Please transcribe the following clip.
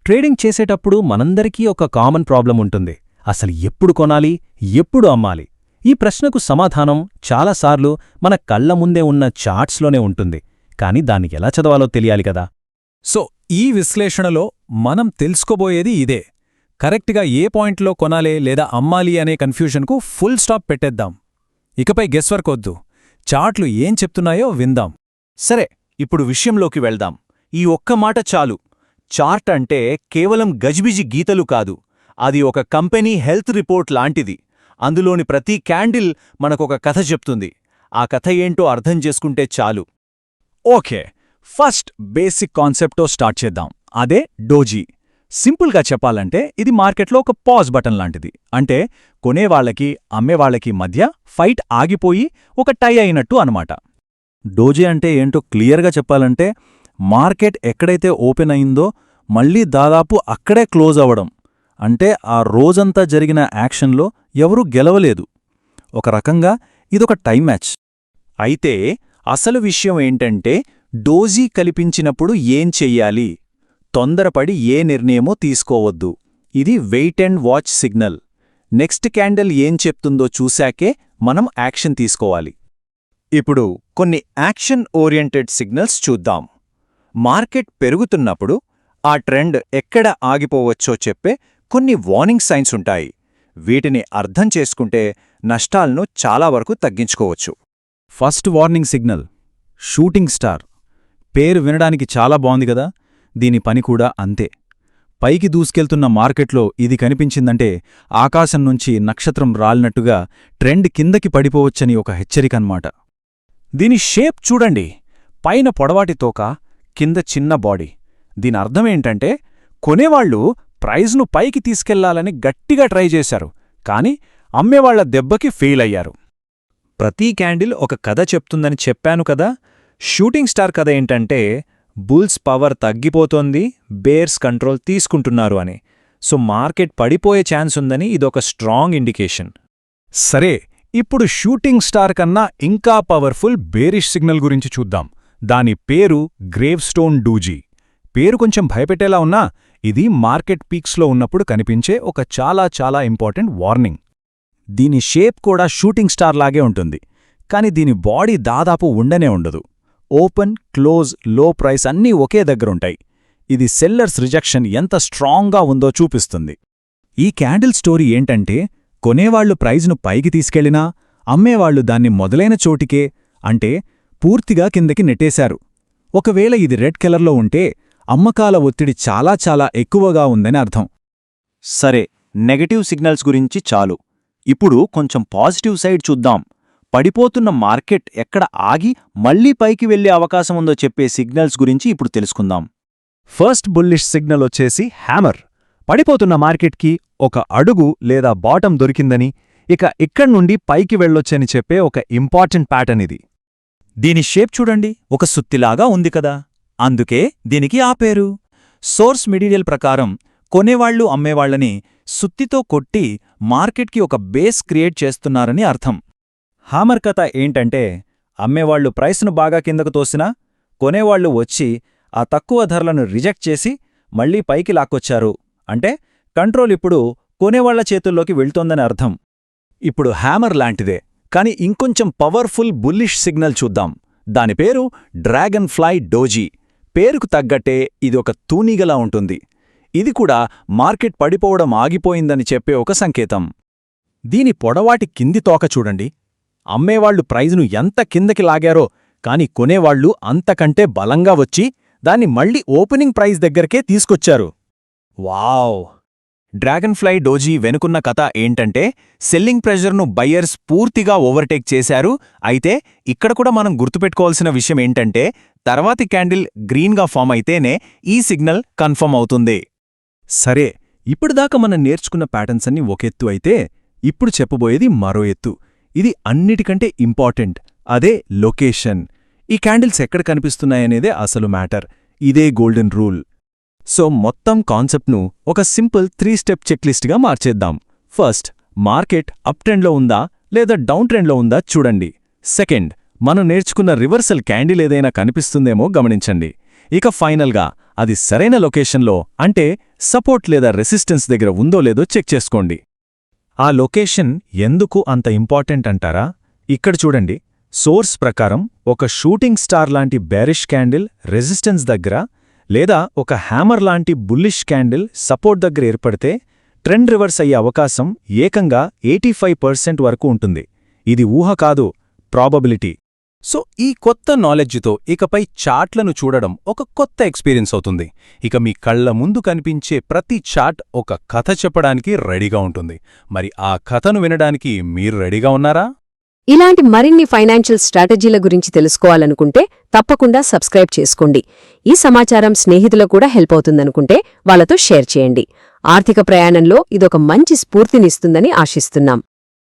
Trading చేసేటప్పుడు మనందరికీ ఒక కామన్ ప్రాబ్లం ఉంటుంది. అసలు ఎప్పుడు కొనాలి, ఎప్పుడు అమ్మాలి? ఈ ప్రశ్నకు సమాధానం చాలాసార్లు మన కళ్ల ముందే ఉన్న చార్ట్స్లోనే ఉంటుంది. కాని దాన్ని ఎలా చదవాలో తెలియాలి కదా. సో ఈ విశ్లేషణలో మనం తెలుసుకోబోయేది ఇదే. కరెక్ట్గా ఏ పాయింట్లో కొనాలి లేదా అమ్మాలి అనే కన్ఫ్యూజన్కు ఫుల్ స్టాప్ పెట్టేద్దాం. ఇకపై గెస్వర్క్ వద్దు. చార్ట్లు ఏం చెప్తున్నాయో విందాం. సరే, ఇప్పుడు విషయంలోకి వెళ్దాం. ఈ ఒక్క మాట చాలు. చార్ట్ అంటే కేవలం గజిబిజి గీతలు కాదు. అది ఒక కంపెనీ హెల్త్ రిపోర్ట్ లాంటిది. అందులోని ప్రతి క్యాండిల్ మనకొక కథ చెప్తుంది. ఆ కథ ఏంటో అర్థం చేసుకుంటే చాలు. ఓకే, ఫస్ట్ బేసిక్ కాన్సెప్ట్తో స్టార్ట్ చేద్దాం. అదే డోజీ. సింపుల్గా చెప్పాలంటే ఇది మార్కెట్లో ఒక పాజ్ బటన్ లాంటిది. అంటే కొనేవాళ్లకి అమ్మేవాళ్లకి మధ్య ఫైట్ ఆగిపోయి ఒక టై అయినట్టు అనమాట. డోజీ అంటే ఏంటో క్లియర్గా చెప్పాలంటే మార్కెట్ ఎక్కడైతే ఓపెన్ అయిందో మళ్ళీ దాదాపు అక్కడే క్లోజ్ అవ్వడం. అంటే ఆ రోజంతా జరిగిన యాక్షన్లో ఎవరూ గెలవలేదు. ఒక రకంగా ఇదొక టైం మ్యాచ్. అయితే అసలు విషయం ఏంటంటే డోజీ కల్పించినప్పుడు ఏం చెయ్యాలి? తొందరపడి ఏ నిర్ణయమో తీసుకోవద్దు. ఇది wait and watch signal. Next candle ఏం చెప్తుందో చూశాకే మనం యాక్షన్ తీసుకోవాలి. ఇప్పుడు కొన్ని యాక్షన్ ఓరియెంటెడ్ సిగ్నల్స్ చూద్దాం. మార్కెట్ పెరుగుతున్నప్పుడు ఆ ట్రెండ్ ఎక్కడ ఆగిపోవచ్చో చెప్పే కొన్ని వార్నింగ్ సైన్స్ ఉంటాయి. వీటిని అర్థం చేసుకుంటే నష్టాలను చాలా వరకు తగ్గించుకోవచ్చు. First warning signal shooting star. పేరు వినడానికి చాలా బాగుంది కదా. దీని పని కూడా అంతే. పైకి దూసుకెళ్తున్న మార్కెట్లో ఇది కనిపించిందంటే ఆకాశం నుంచి నక్షత్రం రాలినట్టుగా ట్రెండ్ కిందకి పడిపోవచ్చని ఒక హెచ్చరికన్నమాట. దీని షేప్ చూడండి. పైన పొడవాటి తోక, కింద చిన్న బాడీ. దీని అర్థమేంటంటే కొనేవాళ్లు ప్రైజ్ను పైకి తీసుకెళ్లాలని గట్టిగా ట్రై చేశారు, కానీ అమ్మేవాళ్ల దెబ్బకి ఫెయిల్ అయ్యారు. ప్రతి క్యాండిల్ ఒక కథ చెప్తుందని చెప్పాను కదా. షూటింగ్ స్టార్ కథ ఏంటంటే బుల్స్ పవర్ తగ్గిపోతోంది, బేర్స్ కంట్రోల్ తీసుకుంటున్నారు అని. సో మార్కెట్ పడిపోయే ఛాన్స్ ఉందని ఇదొక స్ట్రాంగ్ ఇండికేషన్. సరే, ఇప్పుడు షూటింగ్ స్టార్ కన్నా ఇంకా పవర్ఫుల్ బేరిష్ సిగ్నల్ గురించి చూద్దాం. దాని పేరు గ్రేవ్ స్టోన్ డూజీ. పేరు కొంచెం భయపెట్టేలా ఉన్నా ఇది మార్కెట్ పీక్స్లో ఉన్నప్పుడు కనిపించే ఒక చాలా చాలా ఇంపార్టెంట్ వార్నింగ్. దీని షేప్ కూడా షూటింగ్ స్టార్ లాగే ఉంటుంది, కాని దీని బాడీ దాదాపు ఉండనే ఉండదు. ఓపెన్, క్లోజ్, లో ప్రైస్ అన్నీ ఒకే దగ్గరుంటాయి. ఇది సెల్లర్స్ రిజెక్షన్ ఎంత స్ట్రాంగ్గా ఉందో చూపిస్తుంది. ఈ క్యాండిల్ స్టోరీ ఏంటంటే కొనేవాళ్లు ప్రైజ్ను పైకి తీసుకెళ్లినా అమ్మేవాళ్లు దాన్ని మొదలైన చోటికే, అంటే పూర్తిగా కిందకి నెట్టేశారు. ఒకవేళ ఇది రెడ్ కలర్లో ఉంటే అమ్మకాల ఒత్తిడి చాలా చాలా ఎక్కువగా ఉందని అర్థం. సరే, నెగటివ్ సిగ్నల్స్ గురించి చాలు. ఇప్పుడు కొంచెం పాజిటివ్ సైడ్ చూద్దాం. పడిపోతున్న మార్కెట్ ఎక్కడ ఆగి మళ్లీ పైకి వెళ్లే అవకాశం ఉందో చెప్పే సిగ్నల్స్ గురించి ఇప్పుడు తెలుసుకుందాం. ఫస్ట్ బుల్లిష్ సిగ్నల్ వచ్చేసి హ్యామర్. పడిపోతున్న మార్కెట్కి ఒక అడుగు లేదా బాటం దొరికిందని, ఇక ఇక్కడ్నుండి పైకి వెళ్ళొచ్చని చెప్పే ఒక ఇంపార్టెంట్ ప్యాటర్న్ ఇది. దీని షేప్ చూడండి, ఒక సుత్తిలాగా ఉంది కదా. అందుకే దీనికి ఆ పేరు. సోర్స్ మెటీరియల్ ప్రకారం కొనేవాళ్లు అమ్మేవాళ్లని సుత్తితో కొట్టి మార్కెట్కి ఒక బేస్ క్రియేట్ చేస్తున్నారని అర్థం. హామర్ కథ ఏంటంటే అమ్మేవాళ్లు ప్రైస్ను బాగా కిందకు తోసినా కొనేవాళ్లు వచ్చి ఆ తక్కువ ధరలను రిజెక్ట్ చేసి మళ్లీ పైకి లాక్కొచ్చారు. అంటే కంట్రోల్ ఇప్పుడు కొనేవాళ్ల చేతుల్లోకి వెళ్తోందని అర్థం. ఇప్పుడు హ్యామర్ లాంటిదే, కాని ఇంకొంచెం పవర్ఫుల్ బుల్లిష్ సిగ్నల్ చూద్దాం. దాని పేరు డ్రాగన్ ఫ్లై డోజీ. పేరుకు తగ్గట్టే ఇది ఒక తూనీగలా ఉంటుంది. ఇది కూడా మార్కెట్ పడిపోవడం ఆగిపోయిందని చెప్పే ఒక సంకేతం. దీని పొడవాటి కింది తోక చూడండి. అమ్మేవాళ్లు ప్రైజ్ను ఎంత కిందకి లాగారో, కాని కొనేవాళ్లు అంతకంటే బలంగా వచ్చి దాన్ని మళ్లీ ఓపెనింగ్ ప్రైజ్ దగ్గరకే తీసుకొచ్చారు. వావ్! డ్రాగన్ ఫ్లై డోజీ వెనుకున్న కథ ఏంటంటే సెల్లింగ్ ప్రెషర్ను బయ్యర్స్ పూర్తిగా ఓవర్టేక్ చేశారు. అయితే ఇక్కడ కూడా మనం గుర్తుపెట్టుకోవాల్సిన విషయం ఏంటంటే తర్వాతి క్యాండిల్ గ్రీన్గా ఫామ్ అయితేనే ఈ సిగ్నల్ కన్ఫర్మ్ అవుతుంది. సరే, ఇప్పటిదాకా మనం నేర్చుకున్న ప్యాటర్న్స్ అన్నీ ఒకెత్తు అయితే ఇప్పుడు చెప్పబోయేది మరో ఎత్తు. ఇది అన్నిటికంటే ఇంపార్టెంట్. అదే లొకేషన్. ఈ క్యాండిల్స్ ఎక్కడ కనిపిస్తున్నాయనేదే అసలు మ్యాటర్. ఇదే గోల్డెన్ రూల్. సో మొత్తం కాన్సెప్ట్ను ఒక సింపుల్ 3 స్టెప్ చెక్లిస్ట్గా మార్చేద్దాం. ఫస్ట్, మార్కెట్ అప్ ట్రెండ్లో ఉందా లేదా డౌన్ ట్రెండ్లో ఉందా చూడండి. సెకండ్, మనం నేర్చుకున్న రివర్సల్ క్యాండిల్ ఏదైనా కనిపిస్తుందేమో గమనించండి. ఇక ఫైనల్గా అది సరైన లొకేషన్లో అంటే సపోర్ట్ లేదా రెసిస్టెన్స్ దగ్గర ఉందో లేదో చెక్ చేసుకోండి. ఆ లొకేషన్ ఎందుకు అంత ఇంపార్టెంట్ అంటారా? ఇక్కడ చూడండి, సోర్స్ ప్రకారం ఒక షూటింగ్ స్టార్ లాంటి బేరిష్ క్యాండిల్ రెసిస్టెన్స్ దగ్గర లేదా ఒక హ్యామర్ లాంటి బుల్లిష్ క్యాండిల్ సపోర్ట్ దగ్గర ఏర్పడితే ట్రెండ్ రివర్స్ అయ్యే అవకాశం ఏకంగా 85% వరకు ఉంటుంది. ఇది ఊహ కాదు, ప్రాబబిలిటీ. సో ఈ కొత్త నాలెడ్జ్తో ఇకపై చార్ట్లను చూడడం ఒక కొత్త ఎక్స్పీరియన్స్ అవుతుంది. ఇక మీ కళ్ల ముందు కనిపించే ప్రతి చార్ట్ ఒక కథ చెప్పడానికి రెడీగా ఉంటుంది. మరి ఆ కథను వినడానికి మీరు రెడీగా ఉన్నారా? ఇలాంటి మరిన్ని ఫైనాన్షియల్ స్ట్రాటజీల గురించి తెలుసుకోవాలనుకుంటే తప్పకుండా సబ్స్క్రైబ్ చేసుకోండి. ఈ సమాచారం స్నేహితులకు కూడా హెల్ప్ అవుతుందనుకుంటే వాళ్ళతో షేర్ చేయండి. ఆర్థిక ప్రయాణంలో ఇదొక మంచి స్ఫూర్తినిస్తుందని ఆశిస్తున్నాం.